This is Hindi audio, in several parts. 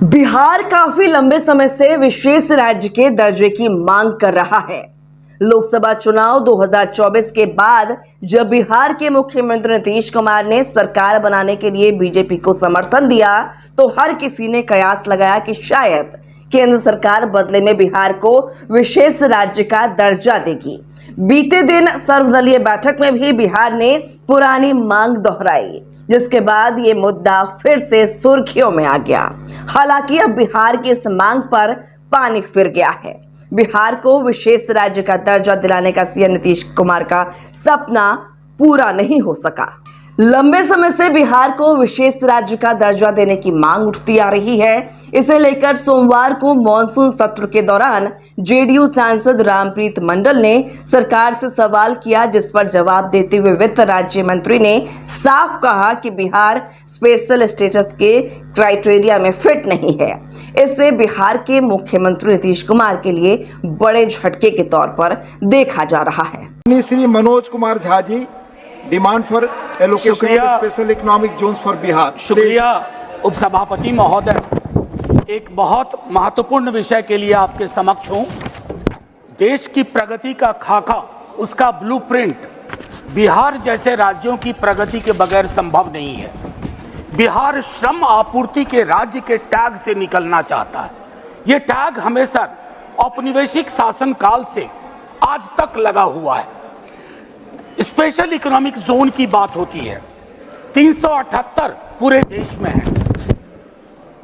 बिहार काफी लंबे समय से विशेष राज्य के दर्जे की मांग कर रहा है। लोकसभा चुनाव 2024 के बाद जब बिहार के मुख्यमंत्री नीतीश कुमार ने सरकार बनाने के लिए बीजेपी को समर्थन दिया, तो हर किसी ने कयास लगाया कि शायद केंद्र सरकार बदले में बिहार को विशेष राज्य का दर्जा देगी। बीते दिन सर्वदलीय बैठक में भी बिहार ने पुरानी मांग दोहराई, जिसके बाद ये मुद्दा फिर से सुर्खियों में आ गया। हालांकि अब बिहार की इस मांग पर पानी फिर गया है। बिहार को विशेष राज्य का दर्जा दिलाने का सीएम नीतीश कुमार का सपना पूरा नहीं हो सका। लंबे समय से बिहार को विशेष राज्य का दर्जा देने की मांग उठती आ रही है। इसे लेकर सोमवार को मॉनसून सत्र के दौरान जेडीयू सांसद रामप्रीत मंडल ने सरकार से सवाल किया, जिस पर जवाब देते हुए वित्त राज्य मंत्री ने साफ कहा कि बिहार स्पेशल स्टेटस के क्राइटेरिया में फिट नहीं है। इसे बिहार के मुख्यमंत्री नीतीश कुमार के लिए बड़े झटके के तौर पर देखा जा रहा है। Shri Manoj Kumar Jha ji, demand for allocation of special economic zones for Bihar. शुक्रिया उपसभापति महोदय। एक बहुत महत्वपूर्ण विषय के लिए आपके समक्ष हूं। देश की प्रगति का खाका, उसका ब्लूप्रिंट बिहार जैसे राज्यों की प्रगति के बगैर संभव नहीं है। बिहार श्रम आपूर्ति के राज्य के टैग से निकलना चाहता है। ये टैग हमेशा औपनिवेशिक शासन काल से आज तक लगा हुआ है। स्पेशल इकोनॉमिक जोन की बात होती है, 378 पूरे देश में है,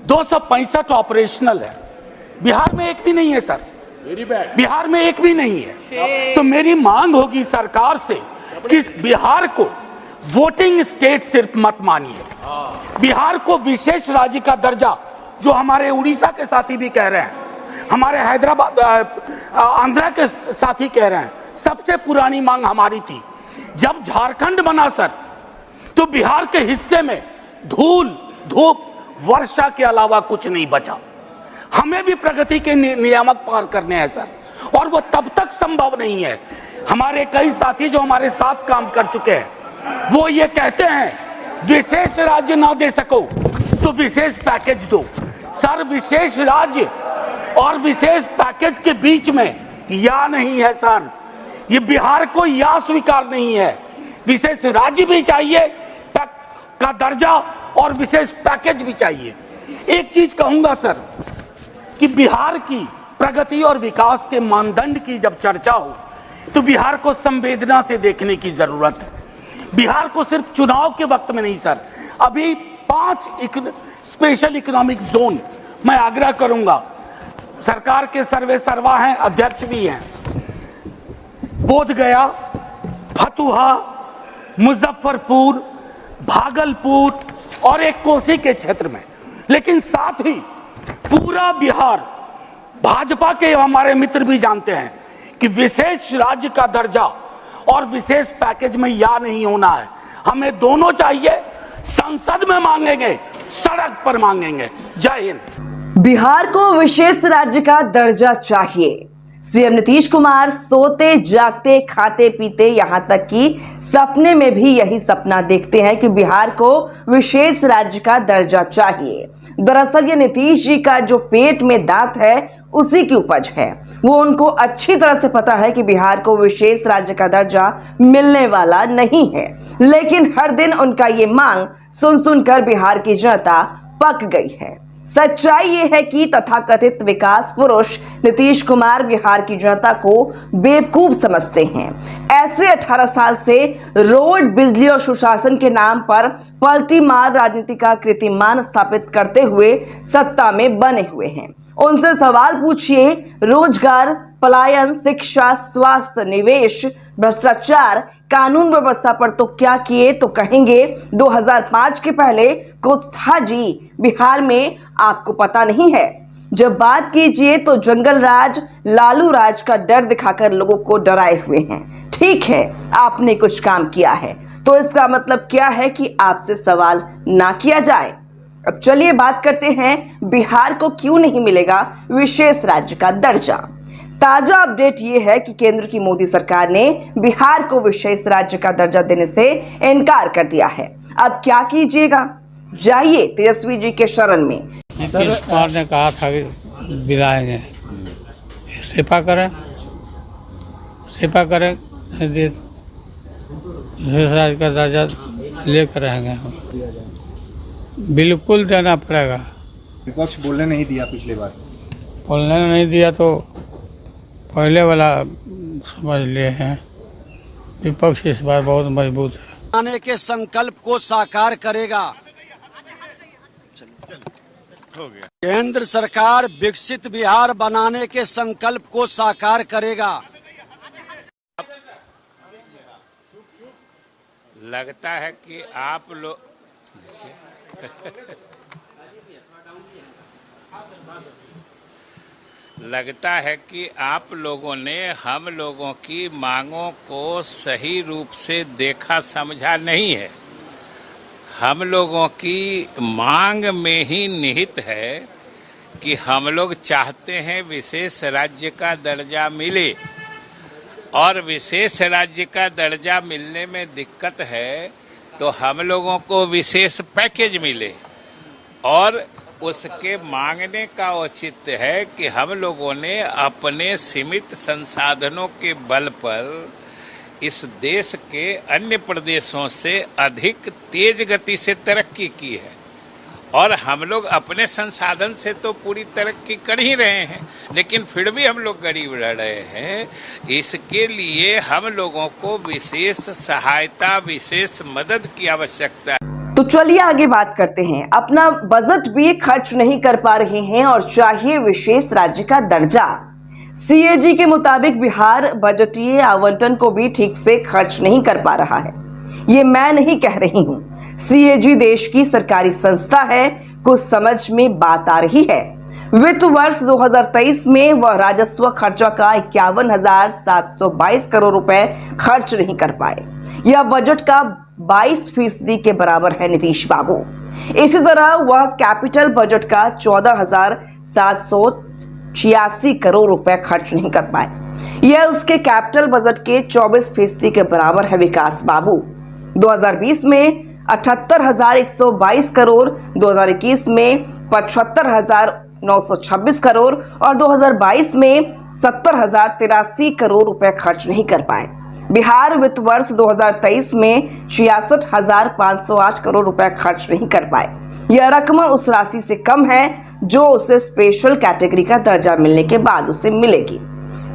265 ऑपरेशनल है। बिहार में एक भी नहीं है सर, बिहार में एक भी नहीं है। तो मेरी मांग होगी सरकार से कि बिहार को वोटिंग स्टेट सिर्फ मत मानिए, बिहार को विशेष राज्य का दर्जा, जो हमारे उड़ीसा के साथी भी कह रहे हैं, हमारे हैदराबाद आंध्रा के साथी कह रहे हैं। सबसे पुरानी मांग हमारी थी। जब झारखंड बना सर, तो बिहार के हिस्से में धूल, धूप, वर्षा के अलावा कुछ नहीं बचा। हमें भी प्रगति के नियामक पार करने हैं सर, और वो तब तक संभव नहीं है। हमारे कई साथी जो हमारे साथ काम कर चुके हैं, वो ये कहते हैं विशेष राज्य ना दे सको तो विशेष पैकेज दो। सर, विशेष राज्य और विशेष पैकेज के बीच में या नहीं है सर। ये बिहार को या स्वीकार नहीं है। विशेष राज्य भी चाहिए का दर्जा और विशेष पैकेज भी चाहिए। एक चीज कहूंगा सर कि बिहार की प्रगति और विकास के मानदंड की जब चर्चा हो, तो बिहार को संवेदना से देखने की जरूरत है। बिहार को सिर्फ चुनाव के वक्त में नहीं सर, अभी 5 स्पेशल इकोनॉमिक जोन मैं आग्रह करूंगा, सरकार के सर्वे सर्वा हैं, अध्यक्ष भी हैं, बोधगया, फतुहा, मुजफ्फरपुर, भागलपुर और एक कोसी के क्षेत्र में। लेकिन साथ ही पूरा बिहार, भाजपा के हमारे मित्र भी जानते हैं कि विशेष राज्य का दर्जा और विशेष पैकेज में या नहीं होना है। हमें दोनों चाहिए। संसद में मांगेंगे, सड़क पर मांगेंगे। जय हिंद। बिहार को विशेष राज्य का दर्जा चाहिए। सीएम नीतीश कुमार सोते जागते खाते पीते, यहां तक कि सपने में भी यही सपना देखते हैं कि बिहार को विशेष राज्य का दर्जा चाहिए। दरअसल ये नीतीश जी का जो पेट में दांत है, उसी की उपज है। वो उनको अच्छी तरह से पता है कि बिहार को विशेष राज्य का दर्जा मिलने वाला नहीं है, लेकिन हर दिन उनका ये मांग सुन सुनकर बिहार की जनता पक गई है। सच्चाई ये है कि तथाकथित विकास पुरुष नीतीश कुमार बिहार की जनता को बेवकूफ समझते हैं। ऐसे 18 साल से रोड, बिजली और सुशासन के नाम पर पलटी मार राजनीति का कीर्तिमान स्थापित करते हुए सत्ता में बने हुए हैं। उनसे सवाल पूछिए, रोजगार, पलायन, शिक्षा, स्वास्थ्य, निवेश, भ्रष्टाचार, कानून व्यवस्था पर तो क्या किए, तो कहेंगे 2005 के पहले कुछ था जी बिहार में, आपको पता नहीं है। जब बात कीजिए तो जंगल राज, लालू राज का डर दिखाकर लोगों को डराए हुए हैं। ठीक है, आपने कुछ काम किया है, तो इसका मतलब क्या है कि आपसे सवाल ना किया जाए। अब चलिए बात करते हैं, बिहार को क्यों नहीं मिलेगा विशेष राज्य का दर्जा। ताजा अपडेट ये है कि केंद्र की मोदी सरकार ने बिहार को विशेष राज्य का दर्जा देने से इनकार कर दिया है। अब क्या कीजिएगा, जाइए तेजस्वी जी के शरण में। नीतीश कुमार ने कहा था कि दिलाएंगे, इस्तीफा करें नहीं दे तो विशेष राज्य का दर्जा लेकर रहेंगे हम। बिल्कुल देना पड़ेगा। विपक्ष बोलने नहीं दिया पिछली बार। बोलने नहीं दिया तो पहले वाला समझ लिए हैं। विपक्ष इस बार बहुत मजबूत है। आने के संकल्प को साकार करेगा। केंद्र सरकार विकसित बिहार बनाने के संकल्प को साकार करेगा। लगता है कि आप लोग लगता है कि आप लोगों ने हम लोगों की मांगों को सही रूप से देखा समझा नहीं है। हम लोगों की मांग में ही निहित है कि हम लोग चाहते हैं विशेष राज्य का दर्जा मिले, और विशेष राज्य का दर्जा मिलने में दिक्कत है तो हम लोगों को विशेष पैकेज मिले, और उसके मांगने का औचित्य है कि हम लोगों ने अपने सीमित संसाधनों के बल पर इस देश के अन्य प्रदेशों से अधिक तेज गति से तरक्की की है, और हम लोग अपने संसाधन से तो पूरी तरक्की कर ही रहे हैं, लेकिन फिर भी हम लोग गरीब रह रहे हैं। इसके लिए हम लोगों को विशेष सहायता, विशेष मदद की आवश्यकता है। तो चलिए आगे बात करते हैं। अपना बजट भी खर्च नहीं कर पा रहे हैं और चाहिए विशेष राज्य का दर्जा। सीएजी के मुताबिक बिहार बजटीय आवंटन को भी ठीक से खर्च नहीं कर पा रहा है। ये मैं नहीं कह रही हूँ, सीएजी देश की सरकारी संस्था है, कुछ समझ में बात आ रही है। वित्त वर्ष 2023 में वह राजस्व खर्चा का 51,722 करोड़ रुपए खर्च नहीं कर पाए। यह बजट का 22% के बराबर है नीतीश बाबू। इसी तरह वह कैपिटल बजट का 14,786 करोड़ रुपए खर्च नहीं कर पाए। यह उसके कैपिटल बजट के 24% के बराबर है विकास बाबू। 2020 में 78,122 करोड़, 2021 में 75,926 करोड़ और 2022 में 70,083 करोड़ रुपए खर्च नहीं कर पाए। बिहार वित्त वर्ष 2023 में 66,508 करोड़ रुपए खर्च नहीं कर पाए। यह रकम उस राशि से कम है जो उसे स्पेशल कैटेगरी का दर्जा मिलने के बाद उसे मिलेगी।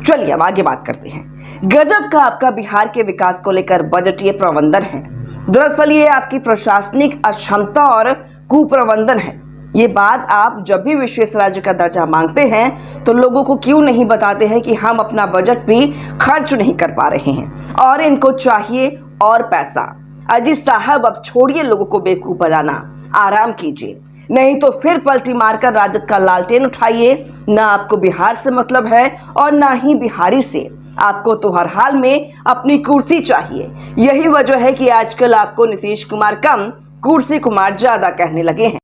चलिए अब आगे बात करते हैं। गजब का आपका बिहार के विकास को लेकर बजटीय प्रबंधन है। दरअसल ये आपकी प्रशासनिक अक्षमता और कुप्रबंधन है। ये बात आप जब भी विशेष राज्य का दर्जा मांगते हैं तो लोगों को क्यों नहीं बताते हैं कि हम अपना बजट भी खर्च नहीं कर पा रहे हैं और इनको चाहिए और पैसा। अजी साहब, अब छोड़िए लोगों को बेवकूफ बनाना, आराम कीजिए, नहीं तो फिर पलटी मारकर राजद का लालटेन उठाइए। ना आपको बिहार से मतलब है और ना ही बिहारी से। आपको तो हर हाल में अपनी कुर्सी चाहिए। यही वजह है कि आजकल आपको नीतीश कुमार कम, कुर्सी कुमार ज्यादा कहने लगे हैं।